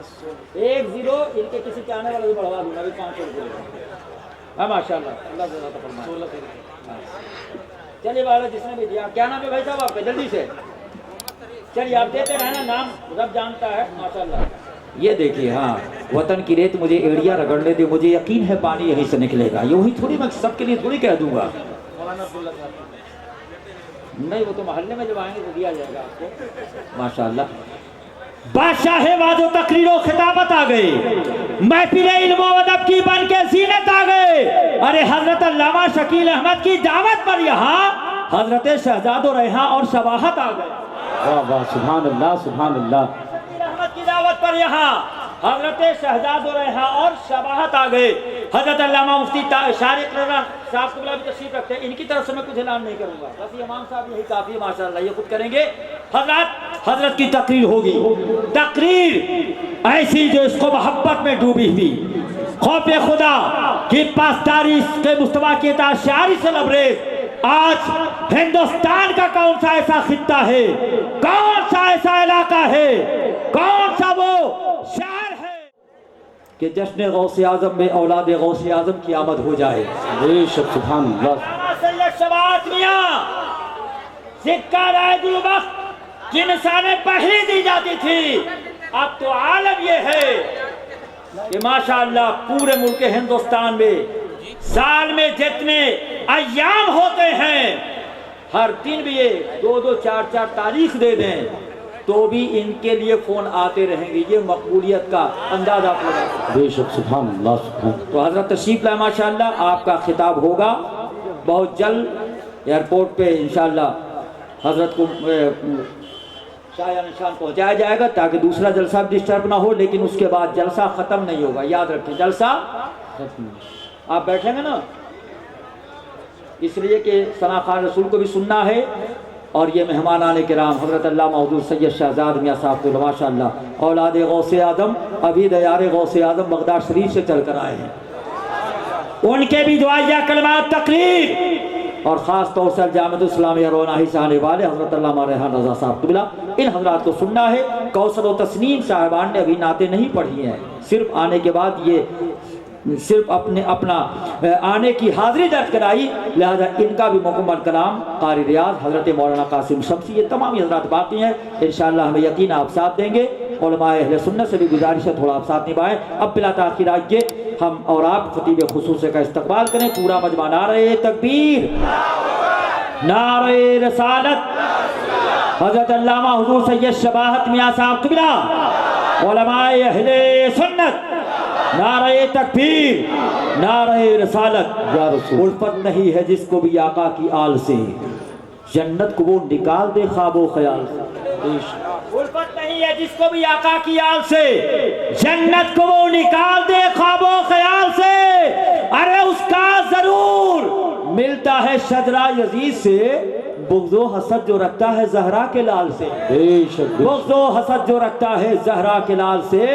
10 ان کے کسی کے آنے والے کو بڑھوا دوں ابھی 500 روپئے ہاں ماشاء اللہ اللہ سے فرمائے چلیے والا جس نے بھی دیا کیا نام ہے بھائی صاحب آپ کا جلدی سے چلیے آپ دیتے رہنا نام رب جانتا ہے ماشاء اللہ یہ دیکھیے ہاں وطن کی ریت مجھے ایڑیا رگڑنے دے مجھے یقین ہے پانی یہیں سے نکلے گا یہ وہی تھوڑی میں سب کے لیے تھوڑی کہہ دوں گا نہیں وہ تو محلے میں جب آئیں گے تو دیا جائے گا آپ کو ماشاءاللہ بادشاہ واز و تقریر و خطابت آ گئے محفل علم و ادب کی بن کے زینت آ گئے ارے حضرت علامہ شکیل احمد کی دعوت پر یہاں حضرت شہزاد و ریحاں اور شباہت آ گئے واہ واہ سبحان اللہ سبحان اللہ شکیل احمد کی دعوت پر یہاں حضرت شہزاد و ریحاں اور شباہت آ گئے حضرت علامہ مفتی شارق رضا صاحب قبلہ بھی تشریف رکھتے ہیں ان کی طرف سے میں کچھ اعلان نہیں کروں گا بس یہ امام صاحب یہی کافی ہے ماشاءاللہ یہ خود کریں گے حضرت کی تقریر ہوگی تقریر ایسی جو اس کو محبت میں ڈوبی ہوئی خوف خدا کی پاسداری کے مصطفیٰ کی اطاعت شعاری سے لبریز آج ہندوستان کا کون سا ایسا خطہ ہے کون سا ایسا علاقہ ہے کون سا وہ شہر ہے کہ جشن غوث اعظم میں اولاد غوث اعظم کی آمد ہو جائے بے شک سبحان اللہ سید شباہت میاں سکہ رائے دل وقت جن سانے پہلی دی جاتی تھی اب تو عالم یہ ہے کہ ماشاءاللہ پورے ملک ہندوستان میں سال میں جتنے ایام ہوتے ہیں ہر دن بھی یہ 2-2 4-4 تاریخ دے دیں تو بھی ان کے لیے فون آتے رہیں گے یہ مقبولیت کا انداز آپ لگا بے شک سبحان اللہ سبحان تو حضرت تشریف لائے ماشاءاللہ آپ کا خطاب ہوگا بہت جلد ایئرپورٹ پہ انشاءاللہ حضرت کو شایع نشان پہنچایا جائے گا تاکہ دوسرا جلسہ بھی ڈسٹرب نہ ہو لیکن اس کے بعد جلسہ ختم نہیں ہوگا یاد رکھیں جلسہ آپ بیٹھیں گے نا اس لیے کہ ثنا خان رسول کو بھی سننا ہے اور یہ مہمانان کرام حضرت علامہ حضور سید شہزاد میاں صاحب کو ماشاءاللہ اولاد غوث اعظم ابھی دیار غوث اعظم بغداد شریف سے چل کر آئے ہیں ان کے بھی دعائیہ کلمات تقریر اور خاص طور سے جامعۃ اسلامیہ روناہی سے آنے والے حضرت علامہ ریحان رضا صاحب قبلہ ان حضرات کو سننا ہے کوثر و تسنیم صاحبان نے ابھی نعتیں نہیں پڑھی ہیں صرف آنے کے بعد یہ صرف اپنا آنے کی حاضری درج کرائی لہذا ان کا بھی مکمل کلام قاری ریاض حضرت مولانا قاسم شمسی یہ تمام حضرات باقی ہیں انشاءاللہ ہمیں یقین آپ ساتھ دیں گے علماء اہل سنت سے بھی گزارش ہے تھوڑا آپ ساتھ نبھائیں اب بلا تاخیر آئیے ہم اور آپ خطیب خصوصی کا استقبال کریں پورا مجمع نعرہ تکبیر نعرہ رسالت حضرت علامہ حضور سید شباہت میاں صاحب قبلہ علماء اہل سنت نعرہ تکبیر نعرہ رسالت الفت نہیں ہے جس کو بھی آقا کی آل سے جنت کو وہ نکال دے خواب و خیال سے الفت نہیں ہے جس کو بھی آقا کی آل سے جنت کو وہ نکال دے خواب و خیال سے ارے اس کا ضرور ملتا ہے شجرہ یزید سے بغض و حسد جو رکھتا ہے زہرا کے لال سے بغض و حسد جو رکھتا ہے زہرا کے لال سے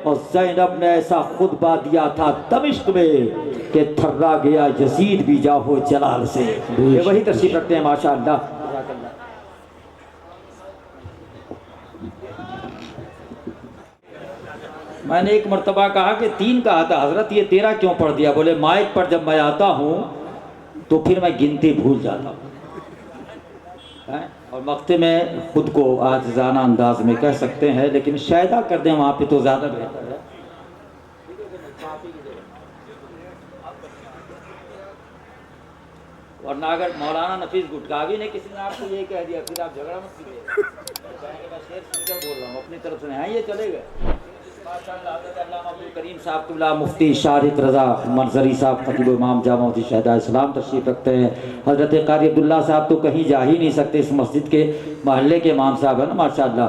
اور زینب نے ایسا خطبہ دیا تھا دمشق میں کہ تھرا گیا یزید بھی جاہو جلال سے یہ وہی تشریف رکھتے ہیں ماشاءاللہ میں نے ایک مرتبہ کہا کہ 3 کہا تھا حضرت یہ 13 کیوں پڑھ دیا بولے مائک پر جب میں آتا ہوں تو پھر میں گنتی بھول جاتا ہوں اور مقطع میں خود کو عاجزانہ انداز میں کہہ سکتے ہیں لیکن شائدہ کر دیں وہاں پہ تو زیادہ بہتر ہے ورنہ اگر مولانا نفیس گٹکاوی نے کسی نے آپ کو یہ کہہ دیا پھر آپ جھگڑا مت کیجیے میں شعر سن کر بول رہا ہوں اپنی طرف سے نہیں یہ چلے گئے ماشاءاللہ حضرت علامہ عبدالکریم صاحب قبلہ مفتی شارق رضا منظری صاحب خطیب امام جامع مسجد شہداء اسلام تشریف رکھتے ہیں حضرت قاری عبداللہ صاحب تو کہیں جا ہی نہیں سکتے اس مسجد کے محلے کے امام صاحب ہیں نا ماشاءاللہ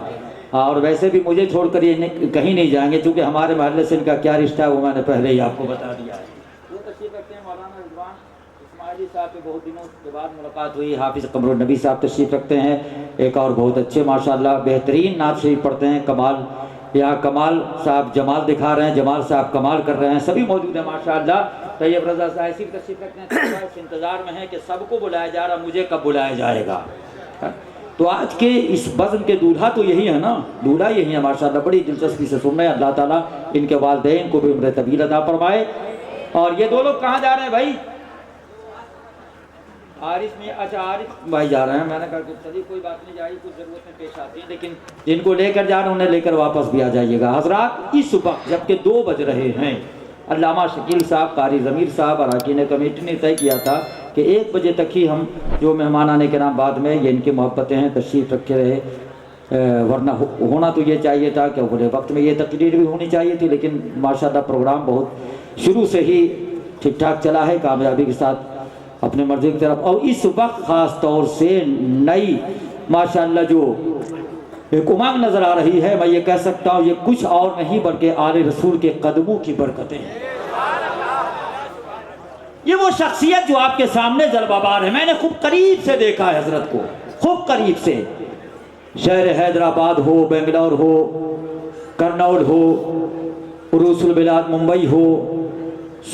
اور ویسے بھی مجھے چھوڑ کر یہ کہیں نہیں جائیں گے چونکہ ہمارے محلے سے ان کا کیا رشتہ ہے وہ میں نے پہلے ہی آپ کو بتا دیا ہے وہ تشریف رکھتے ہیں مولانا رضوان اسماعیلی صاحب سے بہت دنوں کے بعد ملاقات ہوئی حافظ قمر النبی صاحب تشریف رکھتے ہیں ایک اور بہت اچھے ماشاءاللہ بہترین نعت شریف پڑھتے ہیں کمال یہاں کمال صاحب جمال دکھا رہے ہیں جمال صاحب کمال کر رہے ہیں سبھی موجود ہیں ماشاءاللہ طیب رضا صاحب اسی تشریف رکھتے ہیں اس انتظار میں ہیں کہ سب کو بلایا جا رہا مجھے کب بلایا جائے گا تو آج کے اس بزم کے دولہا تو یہی ہے نا، دولہا یہی ہے ماشاءاللہ، بڑی دلچسپی سے سن رہے ہیں۔ اللہ تعالیٰ ان کے والدین کو بھی عمر طویل عطا فرمائے۔ اور یہ دو لوگ کہاں جا رہے ہیں بھائی؟ عارف میں، اچھا عارف بھائی جا رہے ہیں، میں نے کہا کہ چلیے کوئی بات نہیں، جائے کچھ ضرورتیں پیش آتی ہیں، لیکن جن کو لے کر جا رہے ہیں انہیں لے کر واپس بھی آ جائیے گا۔ حضرات اس وقت جبکہ 2 بج رہے ہیں، علامہ شکیل صاحب، قاری ضمیر صاحب، اراکین کمیٹی نے طے کیا تھا کہ 1 بجے تک ہی ہم جو مہمان آنے کے نام بعد میں یہ ان کی محبتیں ہیں تشریف رکھے رہے، ورنہ ہونا تو یہ چاہیے تھا کہ بڑے وقت میں یہ تقریر بھی ہونی چاہیے تھی، لیکن ماشاءاللہ پروگرام بہت شروع سے ہی ٹھیک ٹھاک چلا ہے کامیابی کے ساتھ اپنے مرضی کی طرف۔ اور اس وقت خاص طور سے نئی ماشاءاللہ جو ایک امنگ نظر آ رہی ہے، میں یہ کہہ سکتا ہوں یہ کچھ اور نہیں بلکہ آل رسول کے قدموں کی برکتیں ہیں۔ یہ وہ شخصیت جو آپ کے سامنے جلوہ بار ہے، میں نے خوب قریب سے دیکھا ہے حضرت کو، خوب قریب سے۔ شہر حیدرآباد ہو، بنگلور ہو، کرنول ہو، عروس البلاد ممبئی ہو،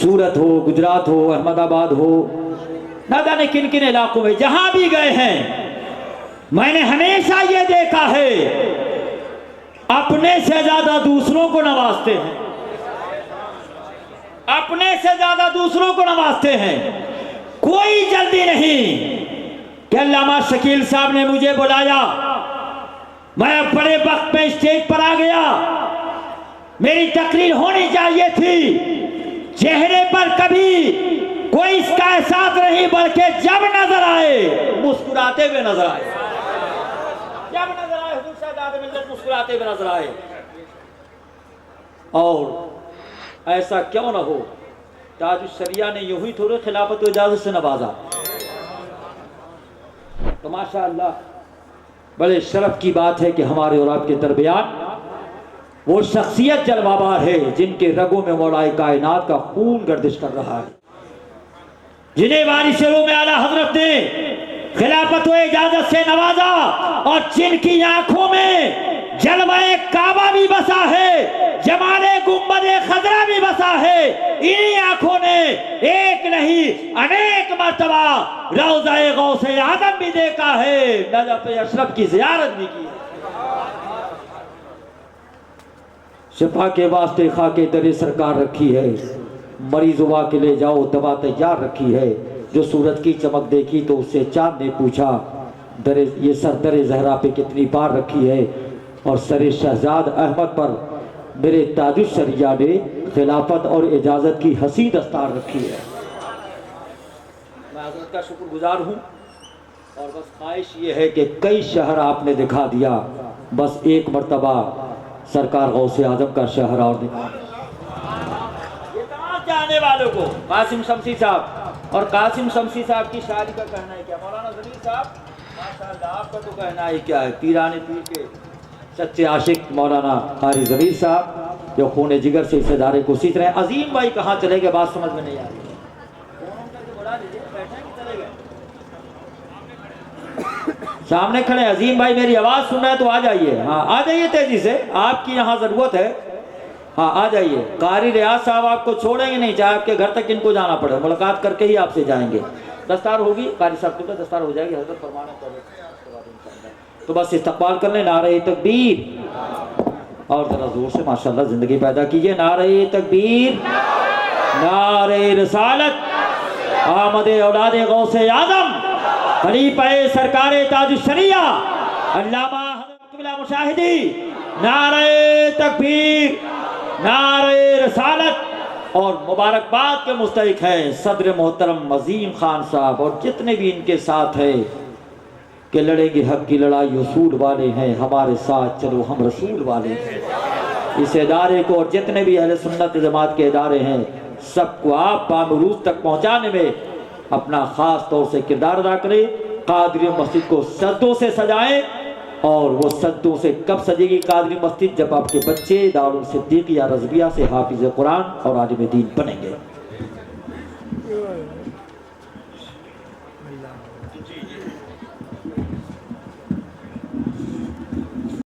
سورت ہو، گجرات ہو، احمد آباد ہو، نہ جانے کن کن علاقوں میں جہاں بھی گئے ہیں، میں نے ہمیشہ یہ دیکھا ہے اپنے سے زیادہ دوسروں کو نوازتے ہیں، اپنے سے زیادہ دوسروں کو نوازتے ہیں۔ کوئی جلدی نہیں کہ علامہ شکیل صاحب نے مجھے بلایا، میں بڑے وقت میں اسٹیج پر آ گیا، میری تقریر ہونی چاہیے تھی، چہرے پر کبھی کوئی اس کا احساس نہیں، بلکہ جب نظر آئے مسکراتے ہوئے نظر آئے، جب نظر آئے حضور سادات ملت مسکراتے ہوئے نظر آئے۔ اور ایسا کیوں نہ ہو، تاج الشریعہ نے یوں ہی تھوڑے خلافت و اجازت سے نوازا، تو ماشاءاللہ بڑے شرف کی بات ہے کہ ہمارے اور آپ کے درمیان وہ شخصیت جلوہ بار ہے جن کے رگوں میں مولا کائنات کا خون گردش کر رہا ہے، جنہیں وارث روم اعلیٰ حضرت نے خلافت و اجازت سے نوازا، اور جن کی آنکھوں میں جلوہ کعبہ بھی بسا ہے، جمال گنبد خضرا بھی بسا ہے، انہی آنکھوں نے ایک نہیں انیک مرتبہ روضہ غوث اعظم بھی دیکھا ہے، نجف اشرف کی زیارت بھی کی ہے۔ شفا کے واسطے خاک در سرکار رکھی ہے، مریض ہوا کے لے جاؤ دوا تیار رکھی ہے، جو سورج کی چمک دیکھی تو اس سے چاند نے پوچھا یہ سر در زہرا پہ کتنی بار رکھی ہے، اور سر شہزاد احمد پر میرے تاج الشریعہ نے خلافت اور اجازت کی حسین دستار رکھی ہے۔ میں حضرت کا شکر گزار ہوں، اور بس خواہش یہ ہے کہ کئی شہر آپ نے دکھا دیا، بس ایک مرتبہ سرکار غوث اعظم کا شہر اور دکھا یہ تمام چاہنے والوں کو۔ قاسم شمسی صاحب، اور قاسم شمسی صاحب کی شاعری کا کہنا ہے کیا؟ مولانا ضمیر صاحب ماشاءاللہ آپ کا تو کہنا ہے کیا ہے؟ پیرانے پیر کے سچے عاشق مولانا قاری ضمیر صاحب جو خون جگر سے اس ادارے کو سیکھ رہے ہیں۔ عظیم بھائی کہاں چلے گئے؟ بات سمجھ میں نہیں آ رہی، سامنے کھڑے عظیم بھائی، میری آواز سن رہے ہیں تو آ جائیے، ہاں آ جائیے تیزی سے، آپ کی یہاں ضرورت ہے، ہاں آ جائیے۔ قاری ریاض صاحب آپ کو چھوڑیں گے نہیں، چاہے آپ کے گھر تک ان کو جانا پڑے، ملاقات کر کے ہی آپ سے جائیں گے۔ دستار ہوگی قاری صاحب کو، دستار ہو جائے گی، حضرت فرمانے پر تو بس استقبال کر لیں۔ نعرہ تکبیر، اور ذرا زور سے ماشاءاللہ زندگی پیدا کیجئے۔ نعرہ تکبیر، نعرہ رسالت، آمد اولاد غوث اعظم خلیفہ سرکار تاج الشریعہ علامہ حضرت قبلہ مشاہدی، نعرہ تکبیر، نعرہ رسالت۔ اور مبارکباد کے مستحق ہیں صدر محترم عظیم خان صاحب اور جتنے بھی ان کے ساتھ ہیں کہ لڑیں گے حق کی لڑائی اصول والے ہیں، ہمارے ساتھ چلو ہم رسول والے ہیں۔ اس ادارے کو اور جتنے بھی اہل سنت جماعت کے ادارے ہیں سب کو آپ بامروز تک پہنچانے میں اپنا خاص طور سے کردار ادا کریں۔ قادری مسجد کو سجدوں سے سجائیں، اور وہ سجدوں سے کب سجے گی قادری مسجد؟ جب آپ کے بچے دارالصدیقیہ رضویہ سے حافظ قرآن اور عالم دین بنیں گے۔